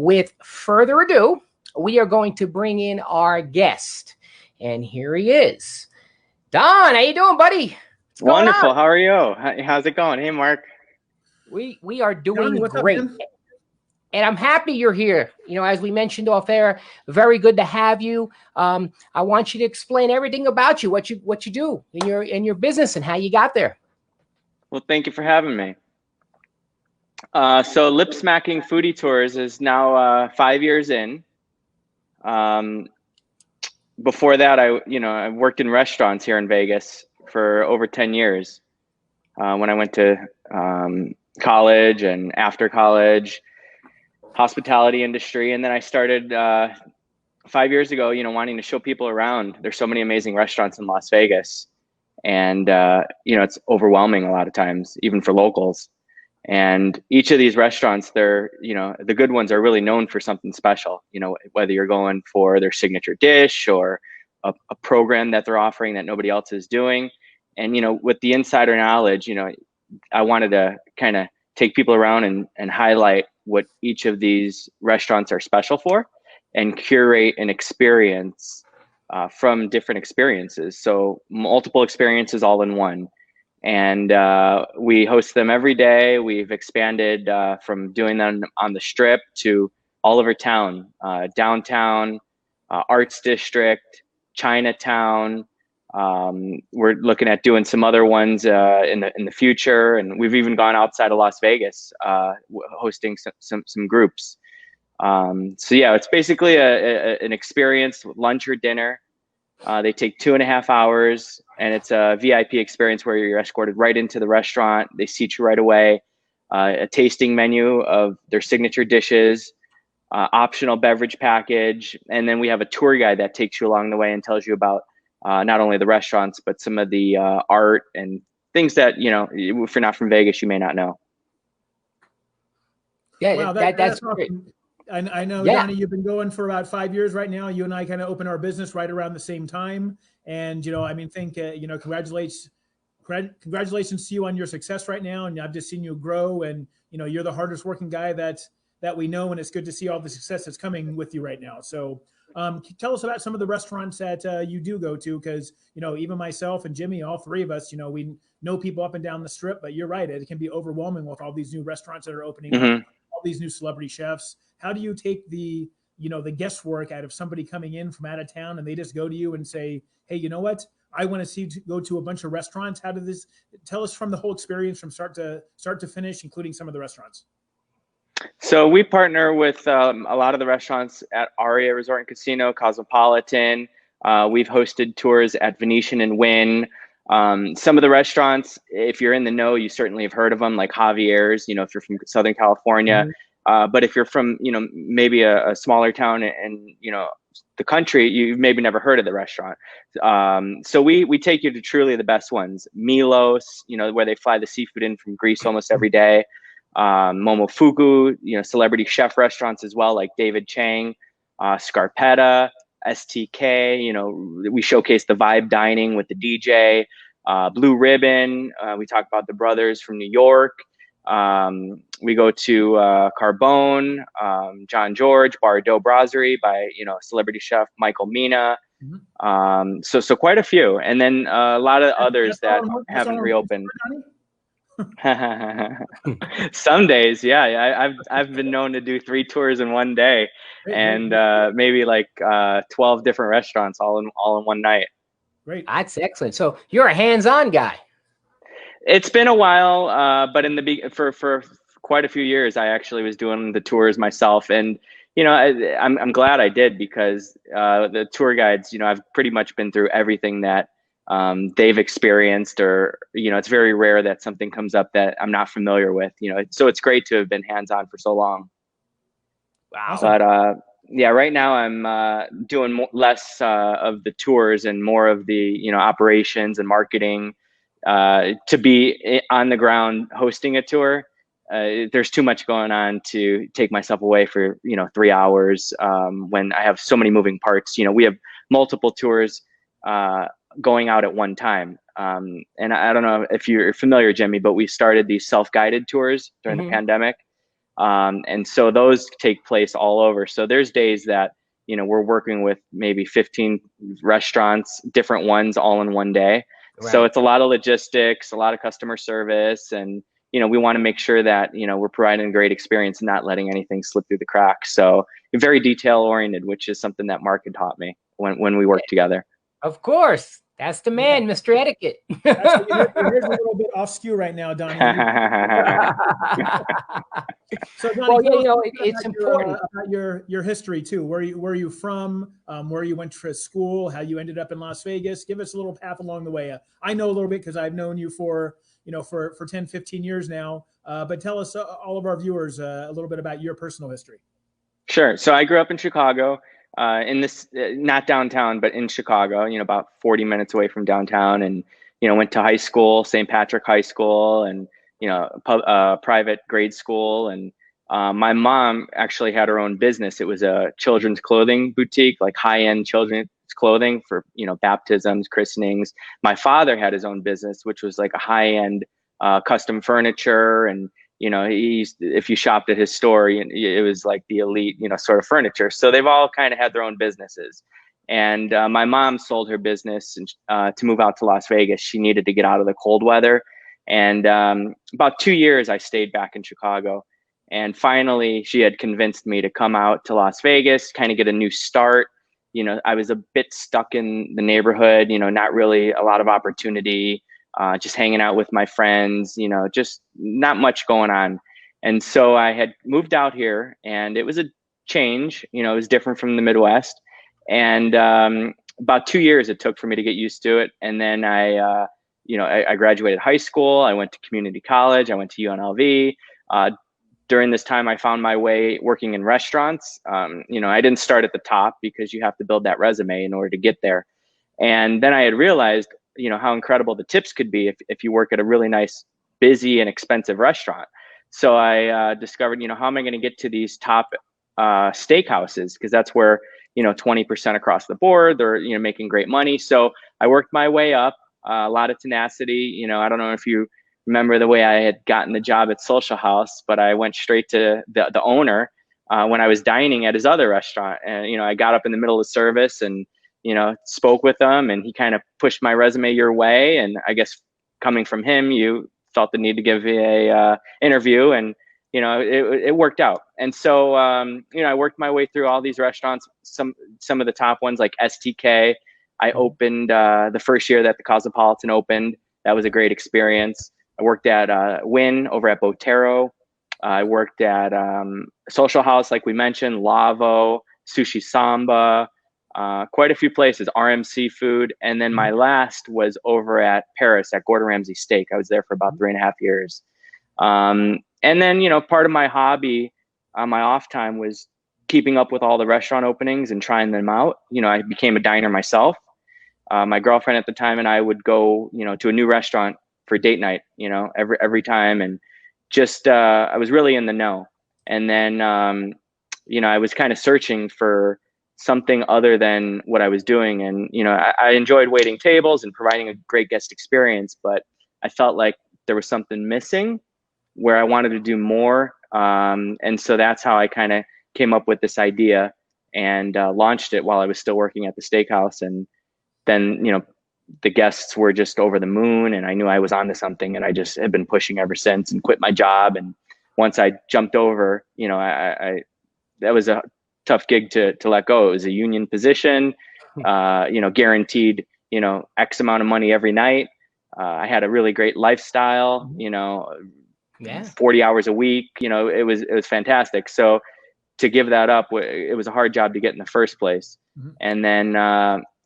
with further ado, we are going to bring in our guest. And here he is. Don, how you doing, buddy? What's going Wonderful. on? How are you? How's it going? Hey, Mark. We are doing What's up, great. man? And I'm happy you're here. You know, as we mentioned off air, very good to have you. I want you to explain everything about you, what you do in your business and how you got there. Well, thank you for having me. So Lip Smacking Foodie Tours is now 5 years in. Before that, I worked in restaurants here in Vegas for over 10 years. When I went to college and after college, hospitality industry, and then I started 5 years ago, wanting to show people around. There's so many amazing restaurants in Las Vegas, and it's overwhelming a lot of times, even for locals. And each of these restaurants, they're, the good ones are really known for something special, whether you're going for their signature dish or a program that they're offering that nobody else is doing. And, with the insider knowledge, I wanted to kind of take people around and highlight what each of these restaurants are special for and curate an experience from different experiences. So multiple experiences all in one. And we host them every day. We've expanded from doing them on the Strip to all over town, downtown, Arts District, Chinatown. We're looking at doing some other ones in the future, and we've even gone outside of Las Vegas, hosting some groups. So yeah, it's basically an experience, lunch or dinner. They take 2.5 hours, and it's a VIP experience where you're escorted right into the restaurant. They seat you right away, a tasting menu of their signature dishes, optional beverage package, and then we have a tour guide that takes you along the way and tells you about not only the restaurants, but some of the art and things that, if you're not from Vegas, you may not know. Yeah, Wow, that's awesome. great. I know, Yeah. Donnie, you've been going for about 5 years right now. You and I kind of opened our business right around the same time. And, congratulations to you on your success right now. And I've just seen you grow, and, you're the hardest working guy that we know. And it's good to see all the success that's coming with you right now. So tell us about some of the restaurants that you do go to, because, even myself and Jimmy, all three of us, we know people up and down the Strip, but you're right. It can be overwhelming with all these new restaurants that are opening up, all these new celebrity chefs. How do you take the guesswork out of somebody coming in from out of town and they just go to you and say, hey, you know what? I want to go to a bunch of restaurants. How did this, tell us from the whole experience from start to finish, including some of the restaurants. So we partner with a lot of the restaurants at Aria Resort and Casino, Cosmopolitan. We've hosted tours at Venetian and Wynn. Some of the restaurants, if you're in the know, you certainly have heard of them, like Javier's, if you're from Southern California. But if you're from, maybe a smaller town and, the country, you've maybe never heard of the restaurant. So we take you to truly the best ones. Milos, where they fly the seafood in from Greece almost every day. Momofuku, celebrity chef restaurants as well, like David Chang, Scarpetta, STK. We showcase the vibe dining with the DJ. Blue Ribbon, we talk about the brothers from New York. We go to Carbone, John George, Bar Do Brasserie by celebrity chef Michael Mina. So quite a few, and then a lot of others that haven't reopened. Some days, yeah, I've been known to do 3 tours in one day, and maybe like 12 different restaurants all in one night. Great, that's excellent. So you're a hands-on guy. It's been a while, but for quite a few years, I actually was doing the tours myself, and I'm glad I did, because the tour guides, I've pretty much been through everything that they've experienced, or it's very rare that something comes up that I'm not familiar with. So it's great to have been hands-on for so long. Wow. But yeah, right now I'm doing less of the tours and more of the operations and marketing. To be on the ground hosting a tour, there's too much going on to take myself away for 3 hours when I have so many moving parts. We have multiple tours going out at one time, and I don't know if you're familiar, Jimmy, but we started these self-guided tours during the pandemic. And so those take place all over. So there's days that, you know, we're working with maybe 15 restaurants, different ones all in one day. Right. So it's a lot of logistics, a lot of customer service, and, you know, we want to make sure that, you know, we're providing a great experience and not letting anything slip through the cracks. So very detail oriented, which is something that Mark had taught me when we worked together. Of course. That's the man, yeah. Mr. Etiquette. Here's a little bit off skew right now, Donnie. So, Donnie, well, yeah, you know, it's important. About your history too. Where you from? Where you went to school? How you ended up in Las Vegas? Give us a little path along the way. I know a little bit because I've known you for 10, 15 years now. But tell us, all of our viewers, a little bit about your personal history. Sure. So I grew up in Chicago. In this, not downtown, but in Chicago, you know, about 40 minutes away from downtown, and, you know, went to high school, St. Patrick High School, and, you know, private grade school. And my mom actually had her own business. It was a children's clothing boutique, like high-end children's clothing for, you know, baptisms, christenings. My father had his own business, which was like a high-end custom furniture, and, you know, if you shopped at his store, it was like the elite, you know, sort of furniture. So they've all kind of had their own businesses. And my mom sold her business to move out to Las Vegas. She needed to get out of the cold weather. And about 2 years, I stayed back in Chicago. And finally, she had convinced me to come out to Las Vegas, kind of get a new start. You know, I was a bit stuck in the neighborhood, you know, not really a lot of opportunity. Just hanging out with my friends, you know, just not much going on. And so I had moved out here, and it was a change, you know, it was different from the Midwest. And about 2 years it took for me to get used to it. And then I graduated high school. I went to community college. I went to UNLV. During this time, I found my way working in restaurants. You know, I didn't start at the top because you have to build that resume in order to get there. And then I had realized, you know, how incredible the tips could be if you work at a really nice, busy and expensive restaurant. So I discovered, you know, how am I going to get to these top steakhouses? Because that's where, you know, 20% across the board, they're, you know, making great money. So I worked my way up, a lot of tenacity. You know, I don't know if you remember the way I had gotten the job at Social House, but I went straight to the owner when I was dining at his other restaurant. And, you know, I got up in the middle of service and, you know, spoke with him, and he kind of pushed my resume your way. And I guess coming from him, you felt the need to give a interview, and, you know, it worked out. And so, you know, I worked my way through all these restaurants, some of the top ones like STK. I opened the first year that the Cosmopolitan opened. That was a great experience. I worked at Wynn over at Botero. I worked at Social House, like we mentioned, Lavo, Sushi Samba, quite a few places, RM Seafood. And then my last was over at Paris at Gordon Ramsay Steak. I was there for about 3.5 years. And then, you know, part of my hobby on my off time was keeping up with all the restaurant openings and trying them out. You know, I became a diner myself. My girlfriend at the time and I would go, you know, to a new restaurant for date night, you know, every time. And just, I was really in the know. And then, you know, I was kind of searching for something other than what I was doing. And, you know, I enjoyed waiting tables and providing a great guest experience, but I felt like there was something missing where I wanted to do more. And so that's how I kind of came up with this idea and launched it while I was still working at the steakhouse. And then, you know, the guests were just over the moon, and I knew I was onto something, and I just have been pushing ever since and quit my job. And once I jumped over, you know, I that was a tough gig to let go. It was a union position, you know, guaranteed, you know, X amount of money every night. I had a really great lifestyle, you know, 40 hours a week, you know, it was fantastic. So to give that up, it was a hard job to get in the first place. And then,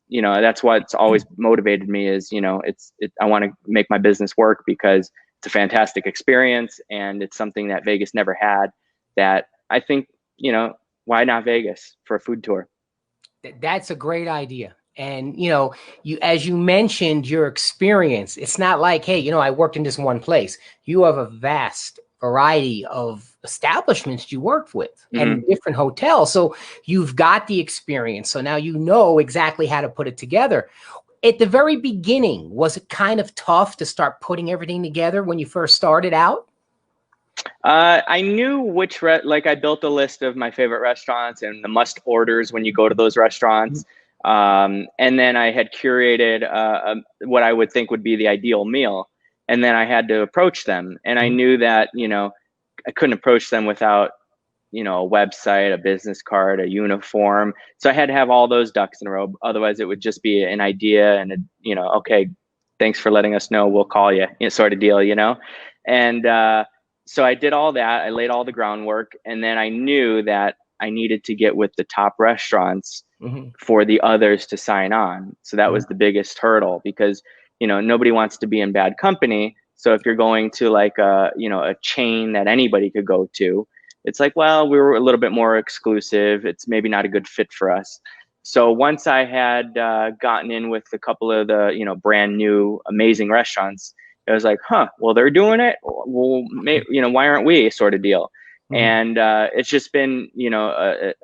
you know, that's what's always motivated me is, you know, I want to make my business work because it's a fantastic experience, and it's something that Vegas never had that I think, you know, why not Vegas for a food tour? That's a great idea. And, you know, as you mentioned, your experience, it's not like, hey, you know, I worked in this one place. You have a vast variety of establishments you worked with and different hotels. So you've got the experience. So now you know exactly how to put it together. At the very beginning, was it kind of tough to start putting everything together when you first started out? I knew which like I built a list of my favorite restaurants and the must orders when you go to those restaurants. And then I had curated what I would think would be the ideal meal. And then I had to approach them. And I knew that, you know, I couldn't approach them without, you know, a website, a business card, a uniform. So I had to have all those ducks in a row. Otherwise it would just be an idea and, you know, okay, thanks for letting us know. We'll call you, sort of deal, you know? And, so I did all that. I laid all the groundwork, and then I knew that I needed to get with the top restaurants for the others to sign on. So that was the biggest hurdle, because, you know, nobody wants to be in bad company. So if you're going to like a, you know, a chain that anybody could go to, it's like, well, we were a little bit more exclusive. It's maybe not a good fit for us. So once I had gotten in with a couple of the, you know, brand new amazing restaurants, it was like, huh, well, they're doing it. Well, you know, why aren't we, sort of deal? And it's just been, you know,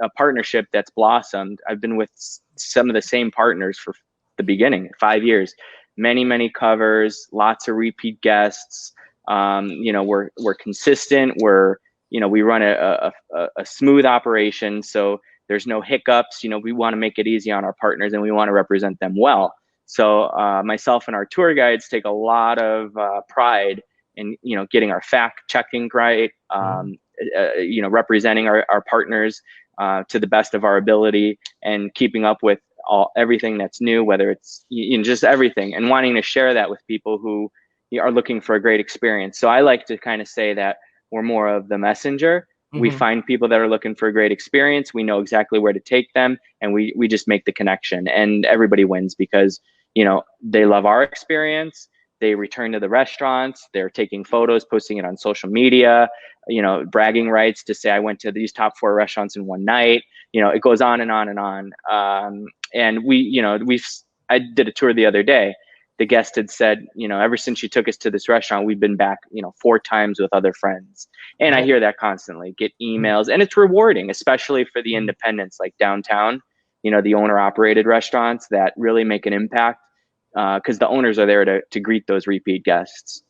a partnership that's blossomed. I've been with some of the same partners for the beginning, 5 years, many covers, lots of repeat guests. You know, we're consistent. You know, we run a smooth operation. So there's no hiccups. You know, we want to make it easy on our partners, and we want to represent them well. So myself and our tour guides take a lot of pride in, you know, getting our fact checking right, you know, representing our partners to the best of our ability, and keeping up with everything that's new, whether it's, you know, just everything, and wanting to share that with people who are looking for a great experience. So I like to kind of say that we're more of the messenger. We find people that are looking for a great experience. We know exactly where to take them, and we just make the connection, and everybody wins because, you know, they love our experience. They return to the restaurants. They're taking photos, posting it on social media, you know, bragging rights to say, I went to these top 4 restaurants in one night. You know, it goes on and on and on. And we, you know, I did a tour the other day. The guest had said, you know, ever since you took us to this restaurant, we've been back, you know, 4 times with other friends. And I hear that constantly, get emails, and it's rewarding, especially for the independents like downtown, you know, the owner operated restaurants that really make an impact, because the owners are there to greet those repeat guests.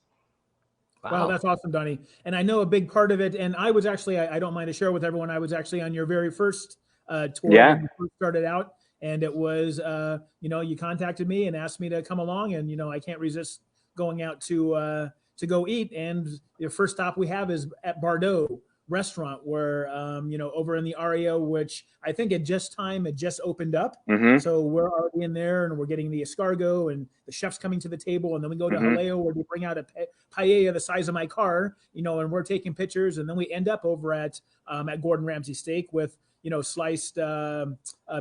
Wow, that's awesome, Donnie. And I know a big part of it, and I was actually, I don't mind to share with everyone, I was actually on your very first tour when you first started out. And it was, you know, you contacted me and asked me to come along, and, you know, I can't resist going out to go eat. And the first stop we have is at Bardot restaurant, where, you know, over in the Aria, which I think it just opened up. So we're already in there, and we're getting the escargot, and the chef's coming to the table. And then we go to Jaleo, where they bring out a paella the size of my car, you know, and we're taking pictures. And then we end up over at Gordon Ramsay Steak with, you know, sliced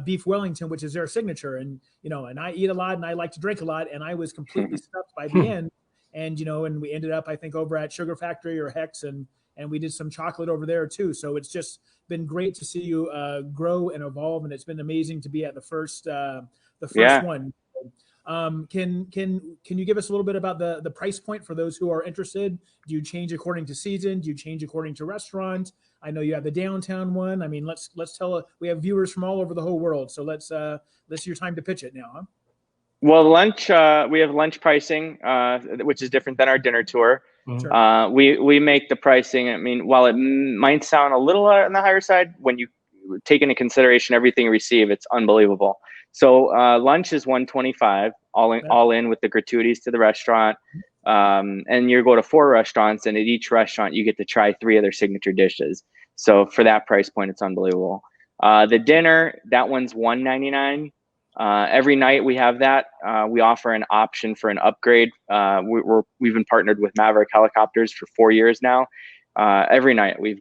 beef Wellington, which is their signature. And, you know, and I eat a lot and I like to drink a lot, and I was completely stuffed by the end. And, you know, and we ended up, I think, over at Sugar Factory or Hex, and we did some chocolate over there too. So it's just been great to see you grow and evolve. And it's been amazing to be at the first one. Can you give us a little bit about the price point for those who are interested? Do you change according to season? Do you change according to restaurant? I know you have the downtown one. I mean, let's tell, we have viewers from all over the whole world. So let's your time to pitch it now, huh? Well, lunch, we have lunch pricing, which is different than our dinner tour. We make the pricing. I mean, while it might sound a little on the higher side, when you take into consideration everything you receive, it's unbelievable. So lunch is $125, all in with the gratuities to the restaurant. And you go to 4 restaurants, and at each restaurant you get to try 3 of their signature dishes. So for that price point, it's unbelievable. The dinner, that one's $199. Every night we have that. We offer an option for an upgrade. We've been partnered with Maverick Helicopters for 4 years now. Every night we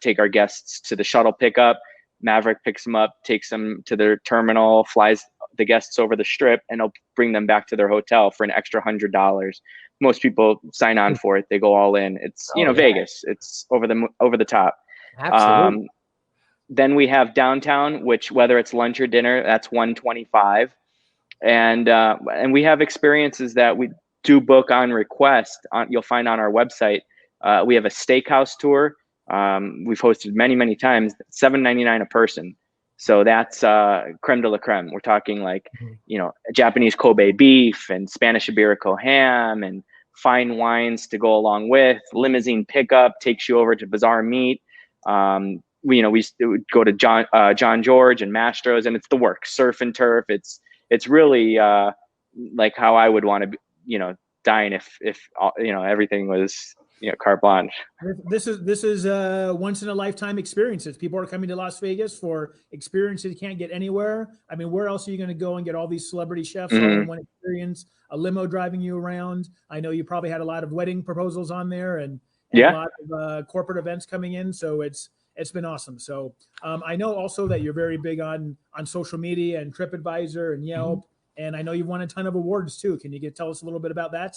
take our guests to the shuttle pickup. Maverick picks them up, takes them to their terminal, flies the guests over the strip, and they'll bring them back to their hotel for an extra $100. Most people sign on for it. They go all in. It's, you know, Vegas. It's over the top. Absolutely. Then we have downtown, which whether it's lunch or dinner, that's $125. And we have experiences that we do book on request. You'll find on our website. We have a steakhouse tour. We've hosted many times, $7.99 a person. So that's creme de la creme. We're talking like, you know, Japanese Kobe beef and Spanish Iberico ham and fine wines to go along with. Limousine pickup takes you over to Bazaar Meat. We would go to John George and Mastro's, and it's the work. Surf and turf. It's really like how I would want to, dine if everything was carte blanche. This is once in a lifetime experiences. People are coming to Las Vegas for experiences you can't get anywhere. I mean, where else are you going to go and get all these celebrity chefs all in one experience? A limo driving you around. I know you probably had a lot of wedding proposals on there, and a lot of corporate events coming in. So it's been awesome. So I know also that you're very big on social media and TripAdvisor and Yelp, and I know you've won a ton of awards too. Can you tell us a little bit about that?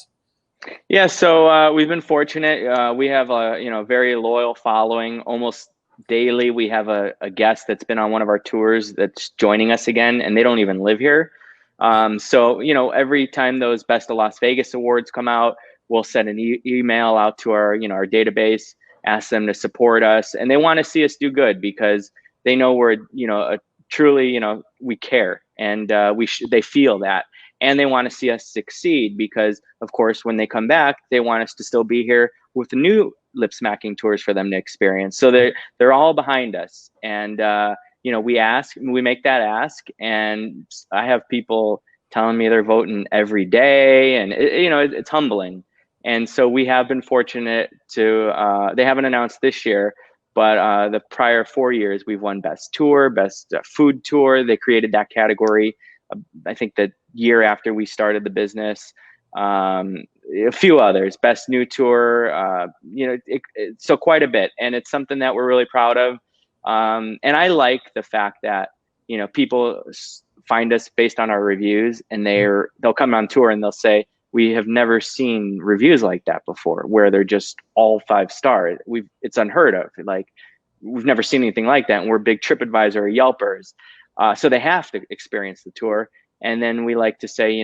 Yeah, so we've been fortunate. We have a very loyal following. Almost daily, we have a guest that's been on one of our tours that's joining us again, and they don't even live here. So every time those Best of Las Vegas awards come out, we'll send an email out to our our database, ask them to support us, and they want to see us do good because they know we're truly we care, and they feel that. And they want to see us succeed because, of course, when they come back, they want us to still be here with new lip smacking tours for them to experience. So they're all behind us, and we make that ask, and I have people telling me they're voting every day, and it's humbling. And so we have been fortunate to. They haven't announced this year, but the prior 4 years we've won Best Tour, Best Food Tour. They created that category. I think the year after we started the business, a few others, Best New Tour, so quite a bit. And it's something that we're really proud of. And I like the fact that, people find us based on our reviews, and they'll come on tour and they'll say, we have never seen reviews like that before, where they're just all 5 stars. It's unheard of. Like, we've never seen anything like that. And we're big TripAdvisor or Yelpers. So they have to experience the tour. And then we like to say,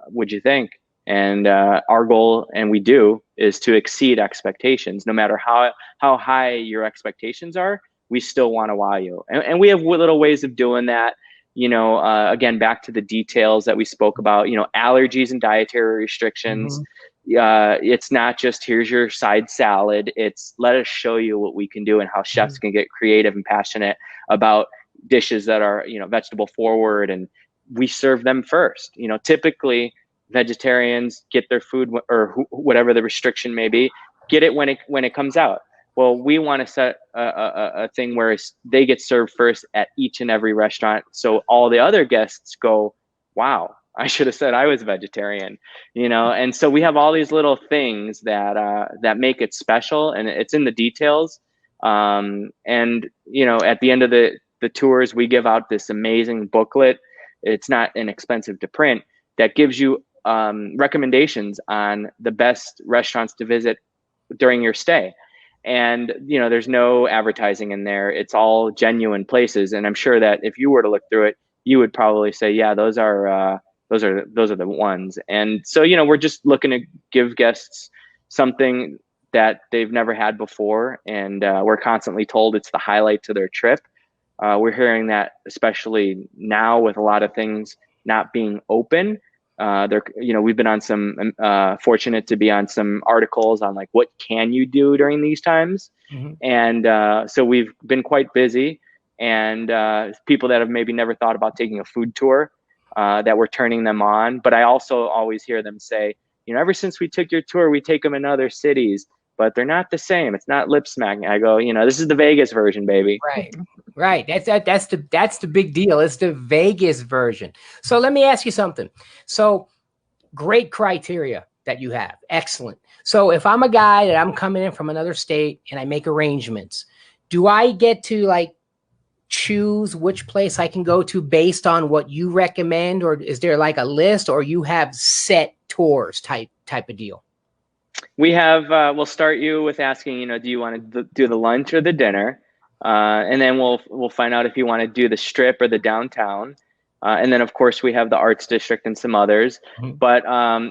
what'd you think? And our goal, and we do, is to exceed expectations. No matter how high your expectations are, we still want to wow you. And we have little ways of doing that. Again, back to the details that we spoke about, allergies and dietary restrictions. It's not just here's your side salad. It's let us show you what we can do and how chefs can get creative and passionate about dishes that are, vegetable forward, and we serve them first. Typically vegetarians get their food, or whatever the restriction may be, get it when it comes out. Well, we want to set a thing where they get served first at each and every restaurant, so all the other guests go, wow, I should have said I was vegetarian, And so we have all these little things that make it special, and it's in the details. And at the end of the tours, we give out this amazing booklet. It's not inexpensive to print, that gives you recommendations on the best restaurants to visit during your stay. And there's no advertising in there. It's all genuine places, and I'm sure that if you were to look through it, you would probably say, yeah, those are the ones. And so we're just looking to give guests something that they've never had before, and we're constantly told it's the highlight to their trip. We're hearing that, especially now with a lot of things not being open. We've been on some fortunate to be on some articles on like what can you do during these times, and so we've been quite busy. And people that have maybe never thought about taking a food tour, that we're turning them on. But I also always hear them say, ever since we took your tour, we take them in other cities, but they're not the same. It's not lip smacking. I go, this is the Vegas version, baby. Right. That's the big deal. It's the Vegas version. So let me ask you something. So great criteria that you have. Excellent. So if I'm a guy that I'm coming in from another state and I make arrangements, do I get to choose which place I can go to based on what you recommend, or is there like a list, or you have set tours type of deal? We have, we'll start you with asking, do you want to do the lunch or the dinner? And then we'll find out if you want to do the strip or the downtown. And then of course we have the arts district and some others, but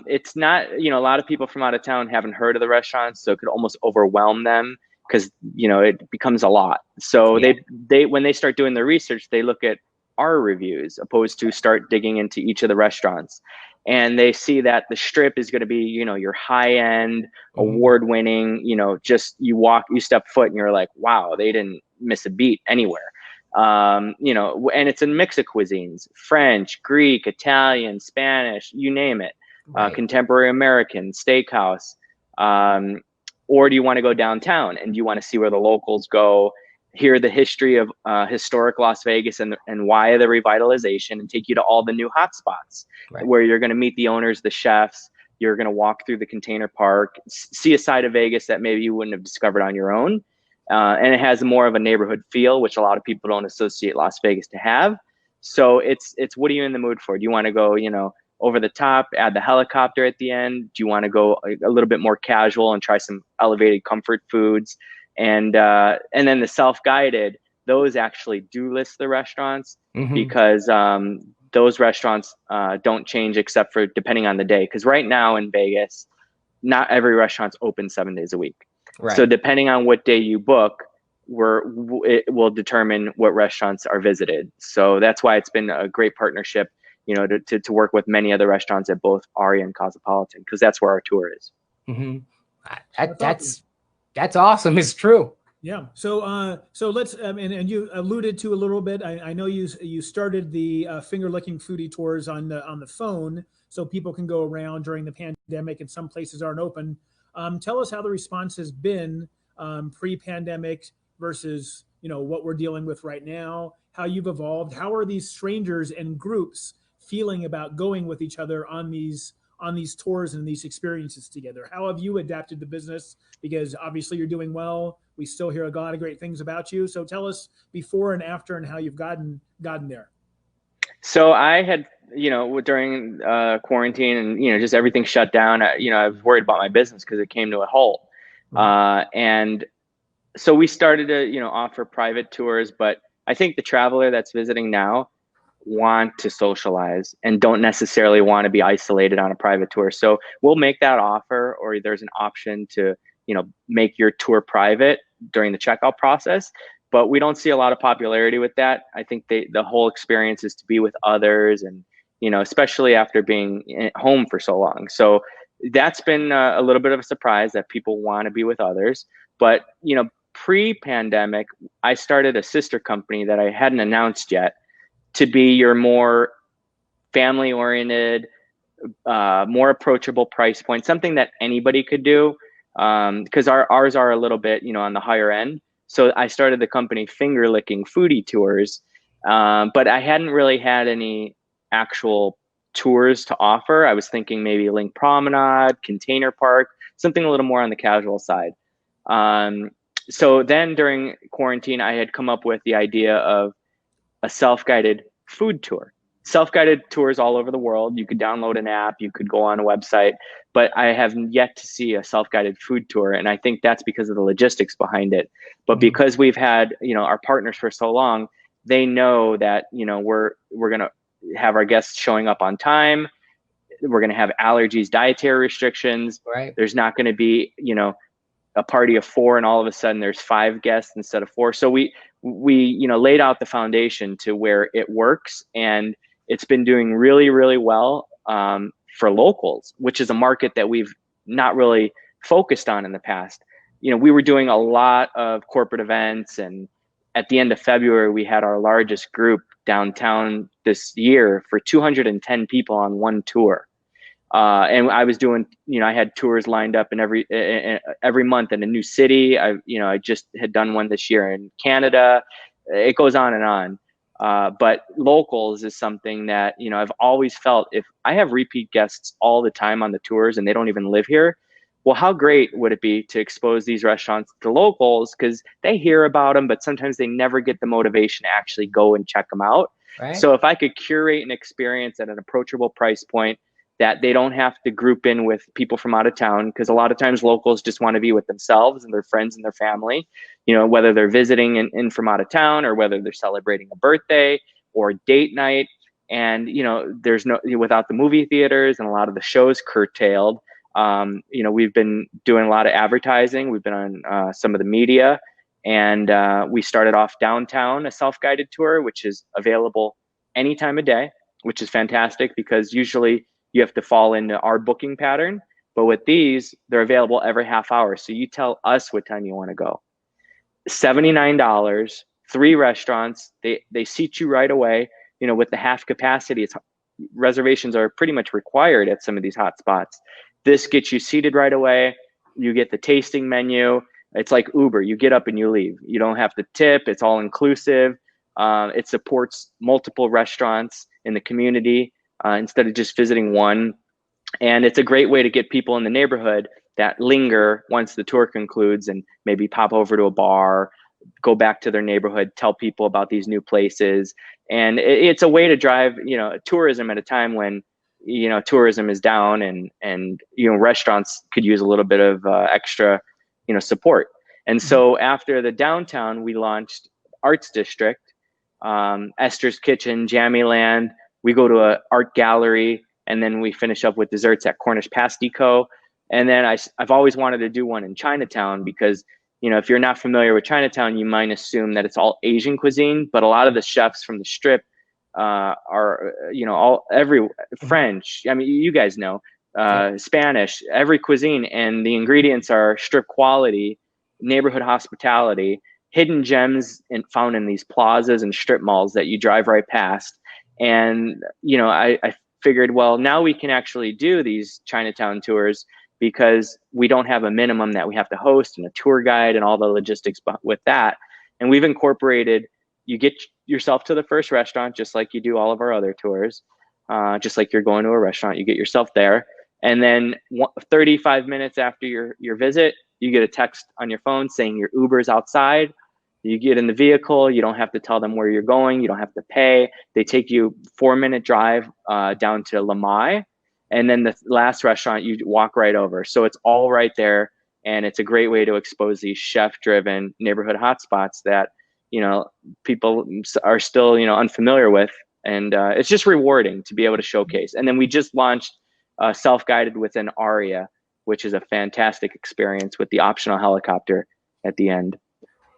it's not, a lot of people from out of town haven't heard of the restaurants, so it could almost overwhelm them because, it becomes a lot. So they when they start doing their research, they look at our reviews opposed to start digging into each of the restaurants. and they see that the Strip is going to be, your high end, award winning, just you step foot and you're like, wow, they didn't miss a beat anywhere. And it's a mix of cuisines: French, Greek, Italian, Spanish, you name it. Right. Contemporary American, steakhouse. Or do you want to go downtown and do you want to see where the locals go, hear the history of historic Las Vegas and why the revitalization, and take you to all the new hotspots, right, where you're going to meet the owners, the chefs. You're going to walk through the container park, see a side of Vegas that maybe you wouldn't have discovered on your own. And it has more of a neighborhood feel, which a lot of people don't associate Las Vegas to have. So it's what are you in the mood for? Do you want to go, over the top, add the helicopter at the end? Do you want to go a little bit more casual and try some elevated comfort foods? And then the self-guided, those actually do list the restaurants, because those restaurants don't change except for depending on the day. Because right now in Vegas, not every restaurant's open 7 days a week. Right. So depending on what day you book, it will determine what restaurants are visited. So that's why it's been a great partnership, to work with many other restaurants at both Aria and Cosmopolitan, because that's where our tour is. That's awesome. It's true. Yeah. So let's, and you alluded to a little bit. I know you started the finger licking foodie tours on the phone, so people can go around during the pandemic, and some places aren't open. Tell us how the response has been pre-pandemic versus what we're dealing with right now. How you've evolved. How are these strangers and groups feeling about going with each other on these tours and these experiences together? How have you adapted the business? Because obviously you're doing well. We still hear a lot of great things about you. So tell us before and after and how you've gotten there. So I had, during quarantine and, just everything shut down, I was worried about my business because it came to a halt. And so we started to, offer private tours, but I think the traveler that's visiting now want to socialize and don't necessarily want to be isolated on a private tour. So we'll make that offer, or there's an option to, make your tour private during the checkout process. But we don't see a lot of popularity with that. I think the whole experience is to be with others, and, especially after being at home for so long. So that's been a little bit of a surprise that people want to be with others. But, pre-pandemic, I started a sister company that I hadn't announced yet, to be your more family-oriented, more approachable price point, something that anybody could do, because ours are a little bit, on the higher end. So I started the company Finger Licking Foodie Tours, but I hadn't really had any actual tours to offer. I was thinking maybe Link Promenade, Container Park, something a little more on the casual side. So then during quarantine, I had come up with the idea of a self-guided food tour. Self-guided tours all over the world. You could download an app, you could go on a website, but I have yet to see a self-guided food tour. And I think that's because of the logistics behind it. But because we've had, our partners for so long, they know that, we're going to have our guests showing up on time. We're going to have allergies, dietary restrictions. Right. There's not going to be, a party of 4 and all of a sudden there's 5 guests instead of 4. So we laid out the foundation to where it works, and it's been doing really, really well for locals, which is a market that we've not really focused on in the past. We were doing a lot of corporate events, and at the end of February, we had our largest group downtown this year for 210 people on one tour. And I was doing, I had tours lined up in every month in a new city. I just had done one this year in Canada. It goes on and on. But locals is something that, I've always felt, if I have repeat guests all the time on the tours and they don't even live here, well, how great would it be to expose these restaurants to locals? Because they hear about them, but sometimes they never get the motivation to actually go and check them out. Right. So if I could curate an experience at an approachable price point that they don't have to group in with people from out of town, because a lot of times locals just want to be with themselves and their friends and their family, whether they're visiting in from out of town or whether they're celebrating a birthday or date night. And, there's without the movie theaters and a lot of the shows curtailed, we've been doing a lot of advertising. We've been on some of the media, and we started off downtown, a self-guided tour, which is available any time of day, which is fantastic because usually, you have to fall into our booking pattern. But with these, they're available every half hour. So you tell us what time you want to go. $79, 3 restaurants. They seat you right away. You know, with the half capacity, reservations are pretty much required at some of these hot spots. This gets you seated right away. You get the tasting menu. It's like Uber. You get up and you leave. You don't have to tip. It's all inclusive. It supports multiple restaurants in the community instead of just visiting one. And it's a great way to get people in the neighborhood that linger once the tour concludes and maybe pop over to a bar, go back to their neighborhood, tell people about these new places. And it's a way to drive, you know, tourism at a time when, you know, tourism is down and you know, restaurants could use a little bit of extra, you know, support. And so after the downtown, we launched Arts District, Esther's Kitchen, Jammy-land. We go to an art gallery, and then we finish up with desserts at Cornish Pastico. And then I've always wanted to do one in Chinatown because, you know, if you're not familiar with Chinatown, you might assume that it's all Asian cuisine, but a lot of the chefs from the Strip are, you know, every French. I mean, you guys know, Spanish, every cuisine, and the ingredients are Strip quality, neighborhood hospitality, hidden gems found in these plazas and strip malls that you drive right past. And, you know, I figured, well, now we can actually do these Chinatown tours because we don't have a minimum that we have to host and a tour guide and all the logistics with that. And we've incorporated, you get yourself to the first restaurant, just like you do all of our other tours, just like you're going to a restaurant, you get yourself there. And then 35 minutes after your visit, you get a text on your phone saying your Uber's outside. You get in the vehicle, you don't have to tell them where you're going, you don't have to pay. They take you 4-minute drive down to Lamai. And then the last restaurant, you walk right over. So it's all right there. And it's a great way to expose these chef-driven neighborhood hotspots that, you know, people are still, you know, unfamiliar with. And it's just rewarding to be able to showcase. And then we just launched Self-Guided with an Aria, which is a fantastic experience with the optional helicopter at the end.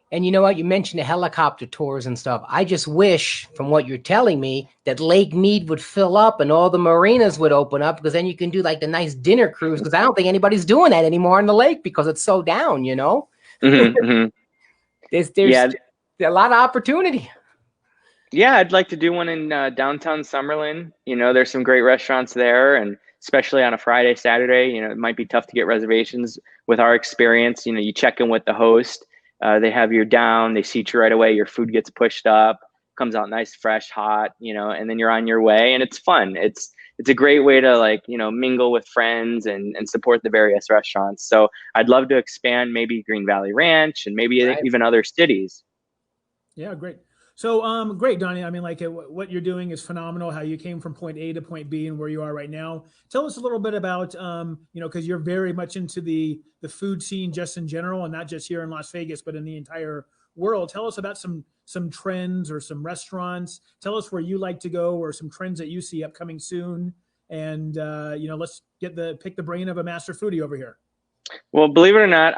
And you know what? You mentioned the helicopter tours and stuff. I just wish, from what you're telling me, that Lake Mead would fill up and all the marinas would open up, because then you can do like the nice dinner cruise, because I don't think anybody's doing that anymore on the lake because it's so down, you know? There's a lot of opportunity. Yeah, I'd like to do one in downtown Summerlin. You know, there's some great restaurants there, and especially on a Friday, Saturday, you know, it might be tough to get reservations. With our experience, you know, you check in with the host. They have you down, they seat you right away, your food gets pushed up, comes out nice, fresh, hot, you know, and then you're on your way, and it's fun. It's a great way to, like, you know, mingle with friends and support the various restaurants. So I'd love to expand maybe Green Valley Ranch and maybe even other cities. Yeah, great. So great, Donnie. I mean, like what you're doing is phenomenal, how you came from point A to point B and where you are right now. Tell us a little bit about, you know, because you're very much into the food scene just in general, and not just here in Las Vegas, but in the entire world. Tell us about some trends or some restaurants. Tell us where you like to go or some trends that you see upcoming soon. And, you know, let's pick the brain of a master foodie over here. Well, believe it or not,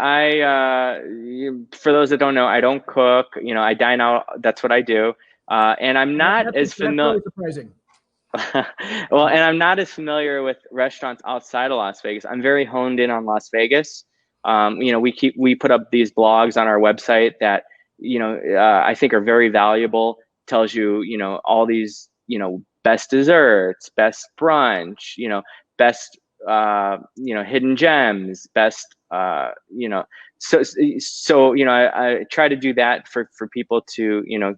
for those that don't know, I don't cook. You know, I dine out. That's what I do. And I'm not as familiar. Really surprising. Well, and I'm not as familiar with restaurants outside of Las Vegas. I'm very honed in on Las Vegas. You know, we put up these blogs on our website that, you know, I think are very valuable. Tells you, you know, all these, you know, best desserts, best brunch, you know, best you know, hidden gems, best, you know, so, you know, I try to do that for people to, you know,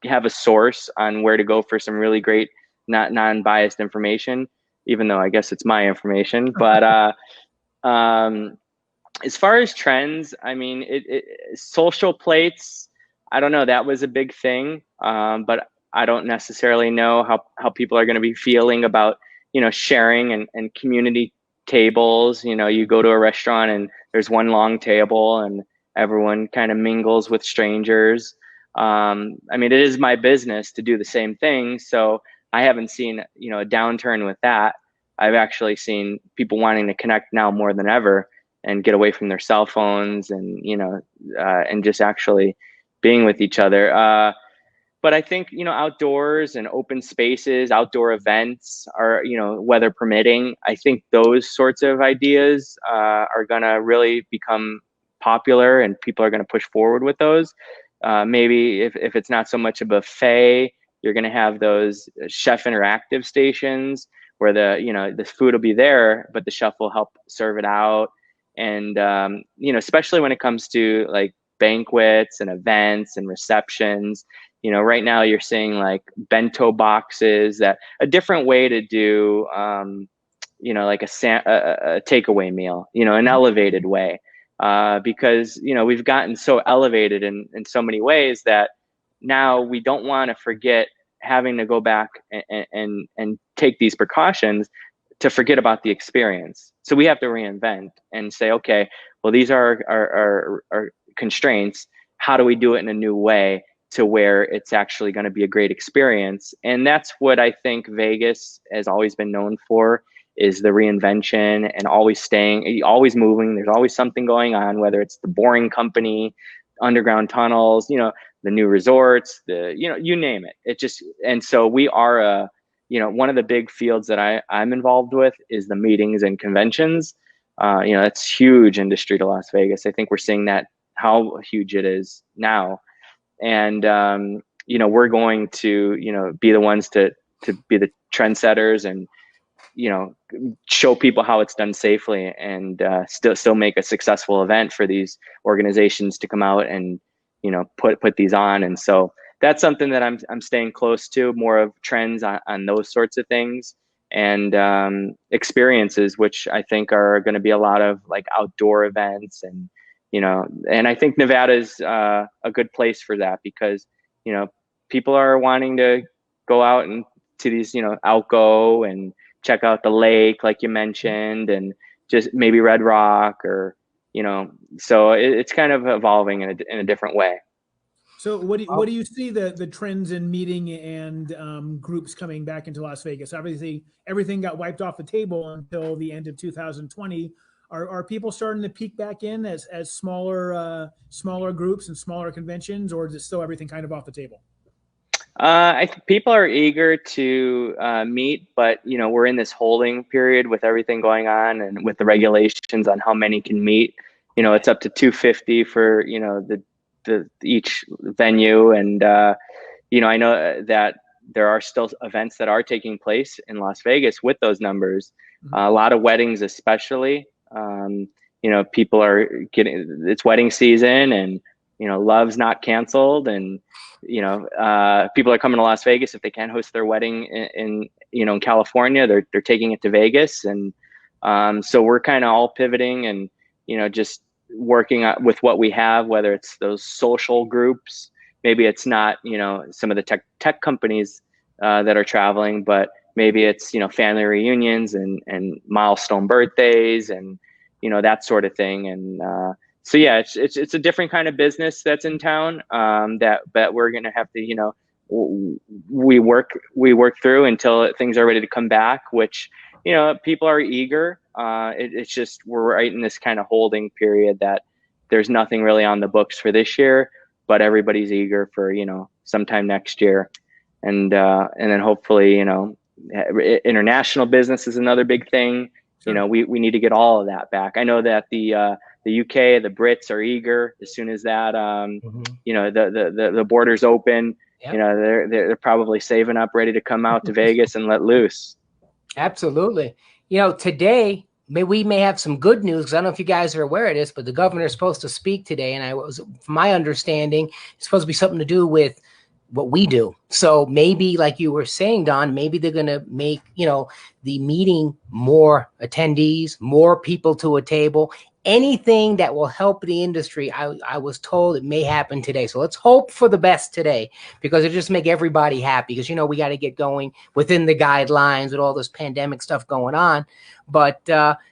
have a source on where to go for some really great, non-biased information, even though I guess it's my information. But as far as trends, I mean, social plates, I don't know, that was a big thing. But I don't necessarily know how people are going to be feeling about, you know, sharing and community tables. You know, you go to a restaurant and there's one long table and everyone kind of mingles with strangers. I mean, it is my business to do the same thing. So I haven't seen, you know, a downturn with that. I've actually seen people wanting to connect now more than ever and get away from their cell phones and, you know, and just actually being with each other. But I think, outdoors and open spaces, outdoor events are, weather permitting. I think those sorts of ideas are going to really become popular, and people are going to push forward with those. Maybe if it's not so much a buffet, you're going to have those chef interactive stations where the food will be there, but the chef will help serve it out. And, especially when it comes to like banquets and events and receptions, right now you're seeing like bento boxes, that a different way to do, like a takeaway meal, an elevated way, because, we've gotten so elevated in so many ways that now we don't want to forget having to go back and take these precautions to forget about the experience. So we have to reinvent and say, okay, well, these are our constraints. How do we do it in a new way to where it's actually going to be a great experience? And that's what I think Vegas has always been known for, is the reinvention and always moving. There's always something going on, whether it's the Boring Company, underground tunnels, the new resorts, you name it. And so we are one of the big fields that I'm involved with is the meetings and conventions. That's huge industry to Las Vegas. I think we're seeing that, how huge it is now. And, we're going to, be the ones to be the trendsetters and, show people how it's done safely, and still make a successful event for these organizations to come out and, put these on. And so that's something that I'm staying close to, more of trends on those sorts of things, and experiences, which I think are going to be a lot of like outdoor events. And, and I think Nevada is a good place for that, because, people are wanting to go out and to these, Outgo and check out the lake, like you mentioned, and just maybe Red Rock, or, so it's kind of evolving in a different way. So what do you see the trends in meeting and groups coming back into Las Vegas? Obviously, everything got wiped off the table until the end of 2020. Are people starting to peak back in as smaller groups and smaller conventions, or is it still everything kind of off the table? I think people are eager to meet, but we're in this holding period with everything going on, and with the regulations on how many can meet. It's up to 250 for the each venue, and I know that there are still events that are taking place in Las Vegas with those numbers. A lot of weddings, especially. People are it's wedding season, and love's not canceled, and people are coming to Las Vegas. If they can't host their wedding in California, they're taking it to Vegas. And so we're kind of all pivoting and just working with what we have, whether it's those social groups. Maybe it's not some of the tech companies that are traveling, but maybe it's family reunions and milestone birthdays and that sort of thing. And so yeah, it's a different kind of business that's in town, that we're gonna have to we work through until things are ready to come back, which people are eager. It's just we're right in this kind of holding period that there's nothing really on the books for this year, but everybody's eager for sometime next year. And then hopefully international business is another big thing. Sure. We need to get all of that back. I know that the UK, the Brits are eager as soon as that the borders open. Yep. They're probably saving up, ready to come out to Vegas and let loose. Absolutely. Today we may have some good news, because I don't know if you guys are aware of this, but the governor is supposed to speak today, and from my understanding, it's supposed to be something to do with what we do. So maybe, like you were saying, Don, maybe they're going to make, the meeting more attendees, more people to a table, anything that will help the industry. I was told it may happen today. So let's hope for the best today, because it just make everybody happy, because, we got to get going within the guidelines with all this pandemic stuff going on. But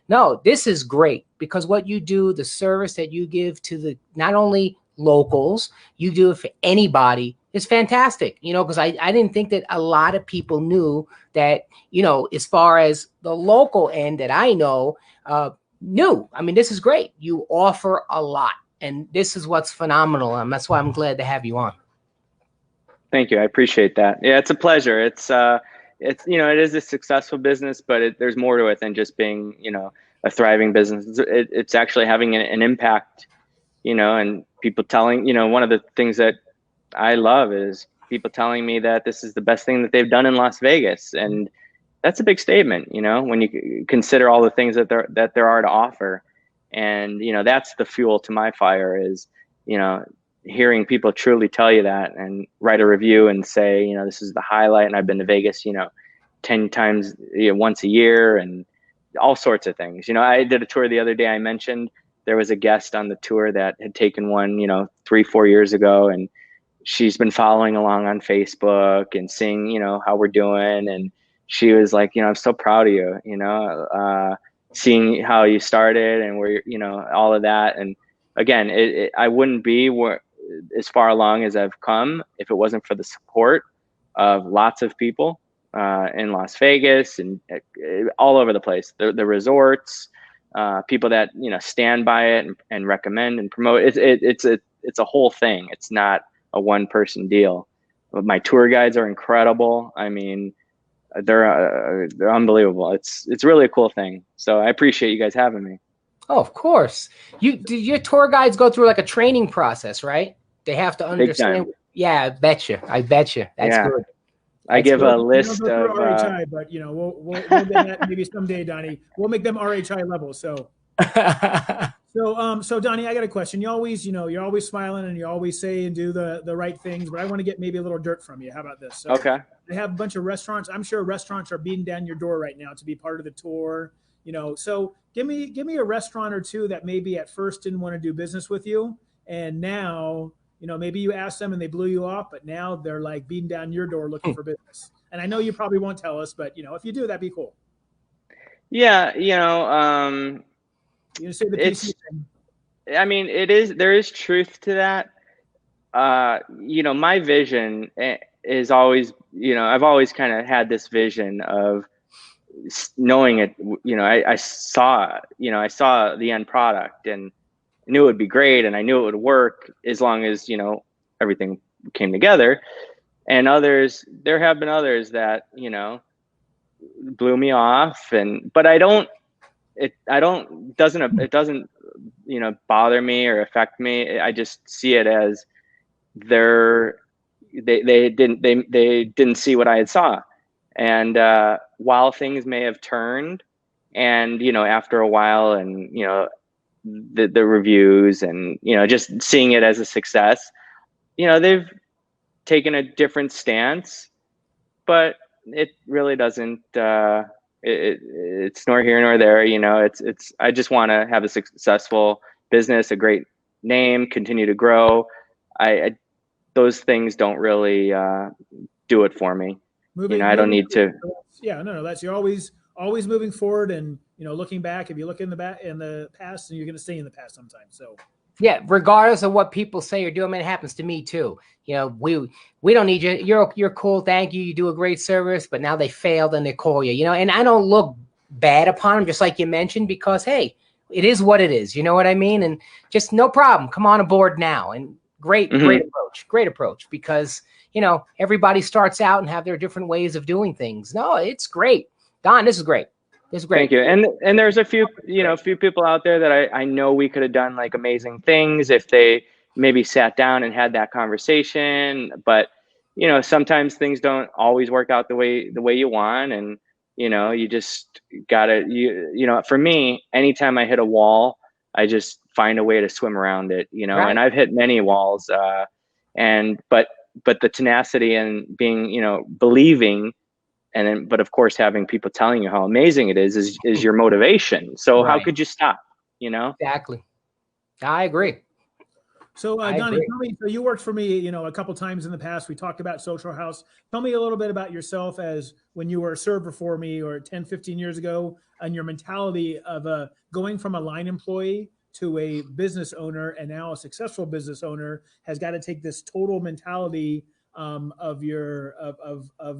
no, this is great, because what you do, the service that you give to the, not only locals, you do it for anybody. It's fantastic, because I didn't think that a lot of people knew that, as far as the local end that I know, knew. I mean, this is great. You offer a lot, and this is what's phenomenal. And that's why I'm glad to have you on. Thank you. I appreciate that. Yeah, it's a pleasure. It's, it is a successful business, but there's more to it than just being, a thriving business. It's actually having an impact, and people telling, one of the things that I love is people telling me that this is the best thing that they've done in Las Vegas. And that's a big statement, when you consider all the things that there are to offer. And, that's the fuel to my fire is, hearing people truly tell you that and write a review and say, this is the highlight. And I've been to Vegas, 10 times, once a year and all sorts of things. I did a tour the other day. I mentioned there was a guest on the tour that had taken one, 3-4 years ago. And she's been following along on Facebook and seeing, how we're doing. And she was like, I'm so proud of you, seeing how you started and where, all of that. And again, I wouldn't be as far along as I've come if it wasn't for the support of lots of people in Las Vegas and all over the place, the resorts, people that, stand by it and recommend and promote. It's a whole thing. It's not a one person deal. My tour guides are incredible. I mean, they're unbelievable. It's really a cool thing. So I appreciate you guys having me. Oh, of course. Your tour guides go through like a training process, right? They have to understand. Yeah, I bet you. That's good. I give a list of RHI, but we'll get that maybe someday, Donnie. We'll make them RHI level. So So Donnie, I got a question. You always, you're always smiling and you always say and do the right things, but I want to get maybe a little dirt from you. How about this? So okay. They have a bunch of restaurants. I'm sure restaurants are beating down your door right now to be part of the tour. So give me a restaurant or two that maybe at first didn't want to do business with you, and now, maybe you asked them and they blew you off, but now they're like beating down your door looking for business. And I know you probably won't tell us, but if you do, that'd be cool. Yeah, say the PC thing. I mean, there is truth to that. My vision is always, I've always kind of had this vision of knowing it. I saw the end product and knew it would be great, and I knew it would work as long as, everything came together. And there have been others that, blew me off, but it doesn't bother me or affect me. I just see it as they didn't see what I had saw. And while things may have turned, and after a while, and the reviews and just seeing it as a success, they've taken a different stance, but it really doesn't it's nor here nor there. It's I just want to have a successful business, a great name, continue to grow. Those things don't really do it for me. I don't need to. Yeah, no, that's, you're always moving forward, and looking back. If you look in the past, and you're going to stay in the past sometimes. So yeah, regardless of what people say or do, I mean, it happens to me too. We don't need you. You're cool. Thank you. You do a great service, but now they failed and they call you, and I don't look bad upon them, just like you mentioned, because hey, it is what it is. You know what I mean? And just no problem. Come on aboard now. And great approach, because everybody starts out and have their different ways of doing things. No, it's great. Don, this is great. Thank you. And there's a few people out there that I know we could have done like amazing things if they maybe sat down and had that conversation. But sometimes things don't always work out the way you want, and you just gotta for me, anytime I hit a wall, I just find a way to swim around it. Right. And I've hit many walls, but the tenacity and being believing. And then, but of course, having people telling you how amazing it is your motivation. So How could you stop? Exactly. I agree. So Donnie, tell me, so you worked for me, a couple times in the past. We talked about Social House. Tell me a little bit about yourself as when you were a server for me, or 10, 15 years ago, and your mentality of going from a line employee to a business owner, and now a successful business owner has got to take this total mentality of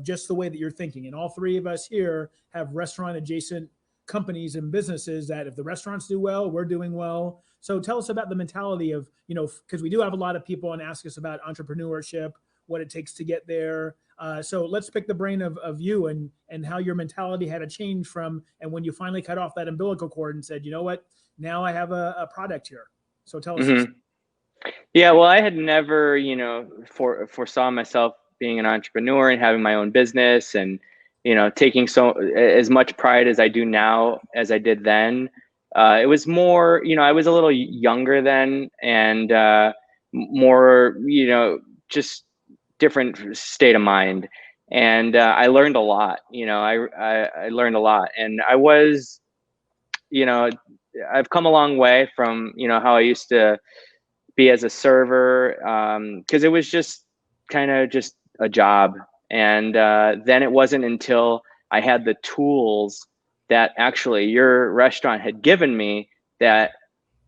just the way that you're thinking. And all three of us here have restaurant adjacent companies and businesses that if the restaurants do well, we're doing well. So tell us about the mentality of, because we do have a lot of people and ask us about entrepreneurship what it takes to get there. So let's pick the brain of you and how your mentality had to change from, and when you finally cut off that umbilical cord and said, you know what, now I have a product here. So tell us. Mm-hmm. Yeah, well, I had never, you know, foresaw myself being an entrepreneur and having my own business, and, you know, taking as much pride as I do now as I did then. It was more, you know, I was a little younger then, and more, you know, just different state of mind. And I learned a lot, you know, I learned a lot, and I was, you know, I've come a long way from, you know, how I used to be as a server, because it was just kind of just a job. And then it wasn't until I had the tools that actually your restaurant had given me that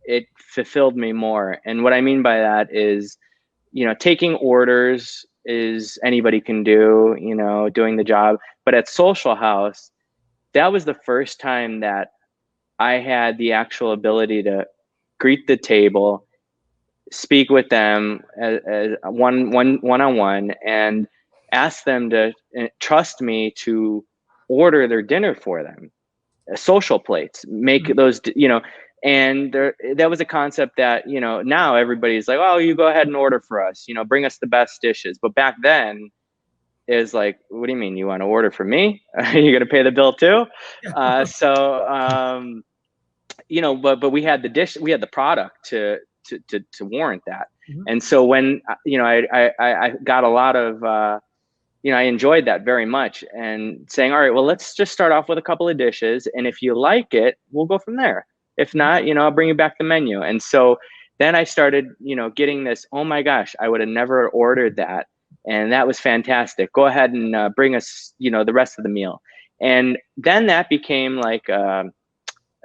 it fulfilled me more. And what I mean by that is, you know, taking orders is anybody can do, you know, doing the job. But at Social House, that was the first time that I had the actual ability to greet the table, speak with them as one-on-one, and ask them to trust me to order their dinner for them, social plates, make those, you know. And that was a concept that, you know, now everybody's like, oh, you go ahead and order for us, you know, bring us the best dishes. But back then it was like, what do you mean, you want to order for me? You're going to pay the bill too? You know, but we had the product to warrant that. Mm-hmm. And so when, you know, I got a lot of, you know, I enjoyed that very much, and saying, all right, well, let's just start off with a couple of dishes, and if you like it, we'll go from there. If not, you know, I'll bring you back the menu. And so then I started, you know, getting this, oh my gosh, I would have never ordered that, and that was fantastic. Go ahead and bring us, you know, the rest of the meal. And then that became like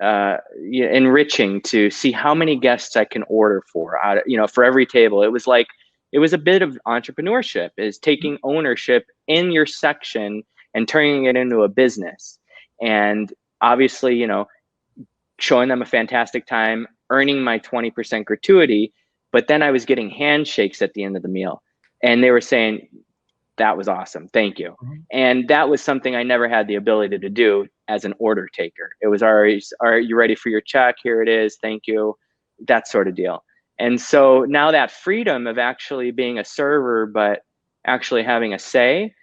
enriching to see how many guests I can order for, you know, for every table. It was like, it was a bit of entrepreneurship, is taking ownership in your section and turning it into a business. And obviously, you know, showing them a fantastic time, earning my 20% gratuity, but then I was getting handshakes at the end of the meal, and they were saying, that was awesome, thank you. Mm-hmm. And that was something I never had the ability to do as an order taker. It was always, all right, you ready for your check? Here it is, thank you, that sort of deal. And so now that freedom of actually being a server, but actually having a say,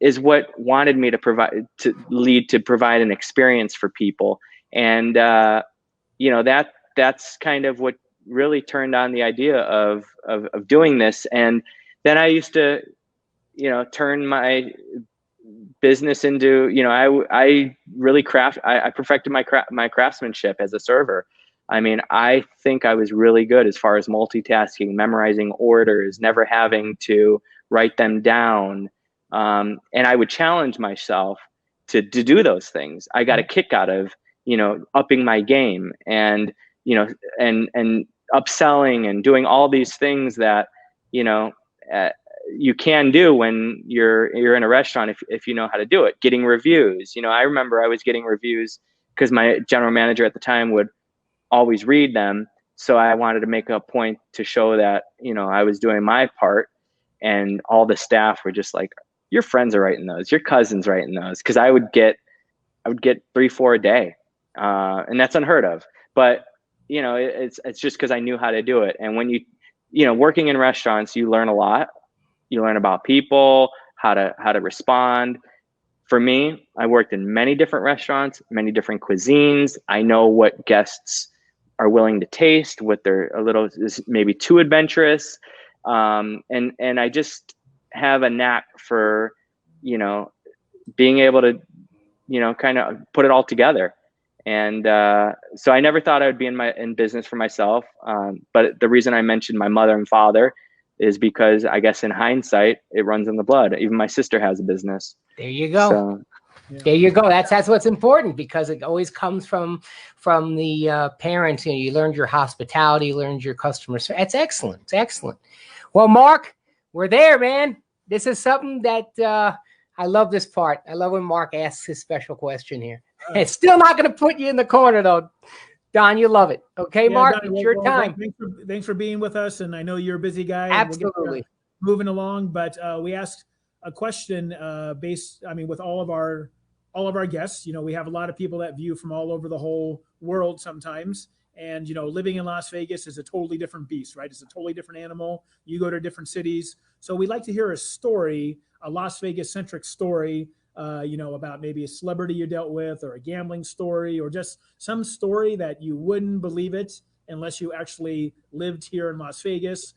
is what wanted me to provide an experience for people. And you know, that's kind of what really turned on the idea of doing this. And then I used to, you know, turn my business into, you know, I really I perfected my craftsmanship as a server. I mean, I think I was really good as far as multitasking, memorizing orders, never having to write them down. And I would challenge myself to do those things. I got a kick out of, you know, upping my game, and, you know, and upselling and doing all these things that, you know, you can do when you're in a restaurant, if you know how to do it. Getting reviews, you know, I remember I was getting reviews because my general manager at the time would always read them. So I wanted to make a point to show that, you know, I was doing my part, and all the staff were just like, your friends are writing those, your cousin's writing those. Cause I would get 3-4 a day. And that's unheard of, but, you know, it's just cause I knew how to do it. And when you know, working in restaurants, you learn a lot. You learn about people, how to respond. For me, I worked in many different restaurants, many different cuisines. I know what guests are willing to taste, what they're a little is maybe too adventurous. And I just have a knack for, you know, being able to, you know, kind of put it all together. And so I never thought I would be in business for myself. But the reason I mentioned my mother and father is because I guess in hindsight, it runs in the blood. Even my sister has a business. There you go. Yeah. There you go. That's what's important, because it always comes from the parents. You know, you learned your hospitality, learned your customer service. It's excellent. It's excellent. Well, Mark, we're there, man. This is something that I love this part. I love when Mark asks his special question here. It's still not going to put you in the corner, though. Don, you love it. Okay, yeah, Mark, Don, it's your time. Thanks for being with us. And I know you're a busy guy. Absolutely. moving along, but we asked a question with all of our guests. You know, we have a lot of people that view from all over the whole world sometimes. And, you know, living in Las Vegas is a totally different beast, right? It's a totally different animal. You go to different cities. So we'd like to hear a story, a Las Vegas centric story, you know, about maybe a celebrity you dealt with, or a gambling story, or just some story that you wouldn't believe it unless you actually lived here in Las Vegas.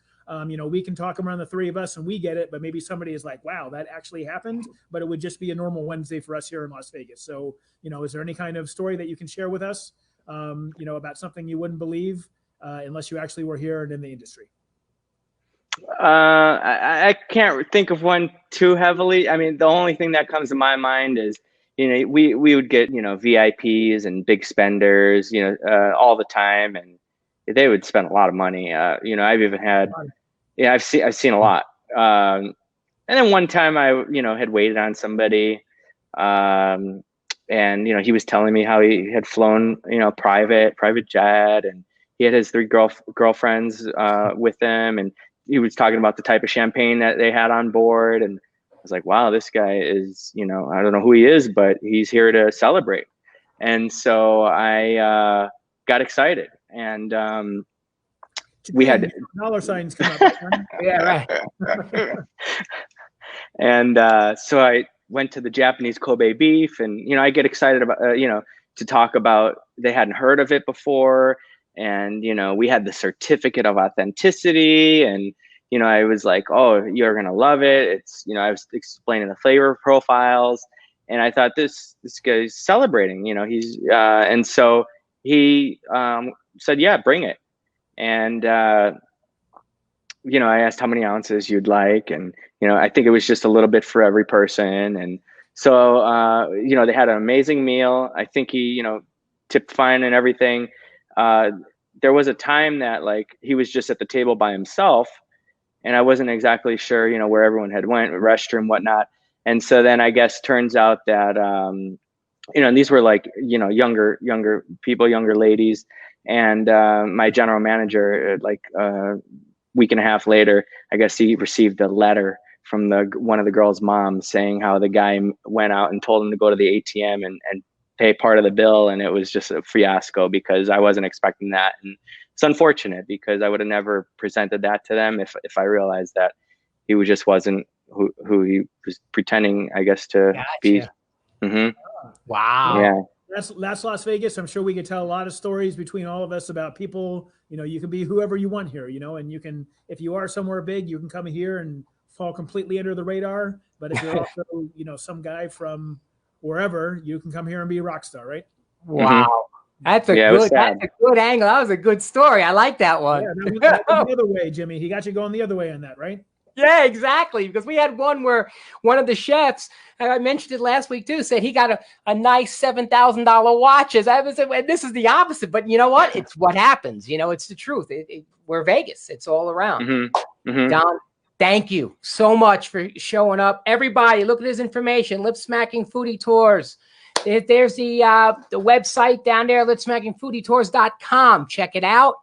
You know, we can talk around the three of us and we get it, but maybe somebody is like, wow, that actually happened, but it would just be a normal Wednesday for us here in Las Vegas. So, you know, is there any kind of story that you can share with us, you know, about something you wouldn't believe unless you actually were here and in the industry? I can't think of one too heavily. I mean, the only thing that comes to my mind is, you know, we would get, you know, VIPs and big spenders, you know, all the time, and they would spend a lot of money. You know, I've even had, yeah, I've seen a lot. And then one time I, you know, had waited on somebody, and, you know, he was telling me how he had flown, you know, private jet, and he had his 3 girlfriends with him, and he was talking about the type of champagne that they had on board. And I was like, wow, this guy is, you know, I don't know who he is, but he's here to celebrate. And so I got excited, and we had dollar signs come up. Yeah, right. And so I went to the Japanese Kobe beef, and, you know, I get excited about, you know, to talk about, they hadn't heard of it before. And, you know, we had the certificate of authenticity, and, you know, I was like, oh, you're going to love it. It's, you know, I was explaining the flavor profiles, and I thought this guy's celebrating, you know, he's, and so he said, yeah, bring it. And, you know, I asked how many ounces you'd like, and, you know, I think it was just a little bit for every person. And so, you know, they had an amazing meal. I think he, you know, tipped fine and everything. There was a time that, like, he was just at the table by himself, and I wasn't exactly sure, you know, where everyone had went, restroom, whatnot. And so then I guess turns out that, you know, and these were like, you know, younger people, younger ladies. And my general manager, like week and a half later, I guess he received a letter from one of the girls' moms saying how the guy went out and told him to go to the ATM and pay part of the bill, and it was just a fiasco because I wasn't expecting that. And it's unfortunate because I would have never presented that to them if I realized that he just wasn't who he was pretending, I guess, to be. Mm-hmm. Wow. Yeah. That's Las Vegas. I'm sure we could tell a lot of stories between all of us about people. You know, you can be whoever you want here, you know, and you can, if you are somewhere big, you can come here and fall completely under the radar. But if you're also, you know, some guy from wherever, you can come here and be a rock star, right? Wow. Mm-hmm. That's a good angle. That was a good story. I like that one. Yeah, that was the other way, Jimmy. He got you going the other way on that, right? Yeah, exactly. Because we had one where one of the chefs, I mentioned it last week too, said he got a nice $7,000 watches. I was, this is the opposite, but you know what? It's what happens. You know, it's the truth. We're Vegas. It's all around. Mm-hmm. Mm-hmm. Don, thank you so much for showing up. Everybody, look at this information. Lip Smacking Foodie Tours. There's the website down there, lipsmackingfoodietours.com. Check it out.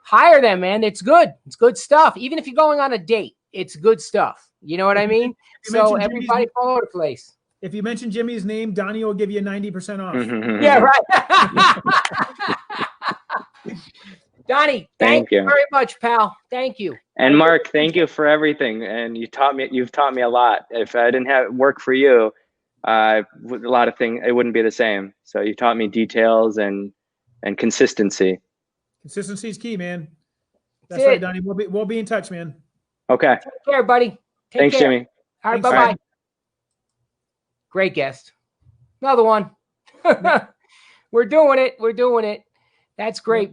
Hire them, man. It's good. It's good stuff. Even if you're going on a date, it's good stuff. You know what I mean? So everybody follow the place. If you mention Jimmy's name, Donnie will give you 90% off. Mm-hmm. Yeah, right. Donnie, thank you very much, pal. Thank you. And Mark, thank you for everything. And you've taught me a lot. If I didn't have work for you, a lot of things, it wouldn't be the same. So you taught me details and consistency. Consistency is key, man. That's right, Donnie. We'll be in touch, man. Okay. Take care, buddy. Thanks, care. Jimmy. All right, bye-bye. Right. Great guest. Another one. We're doing it. That's great.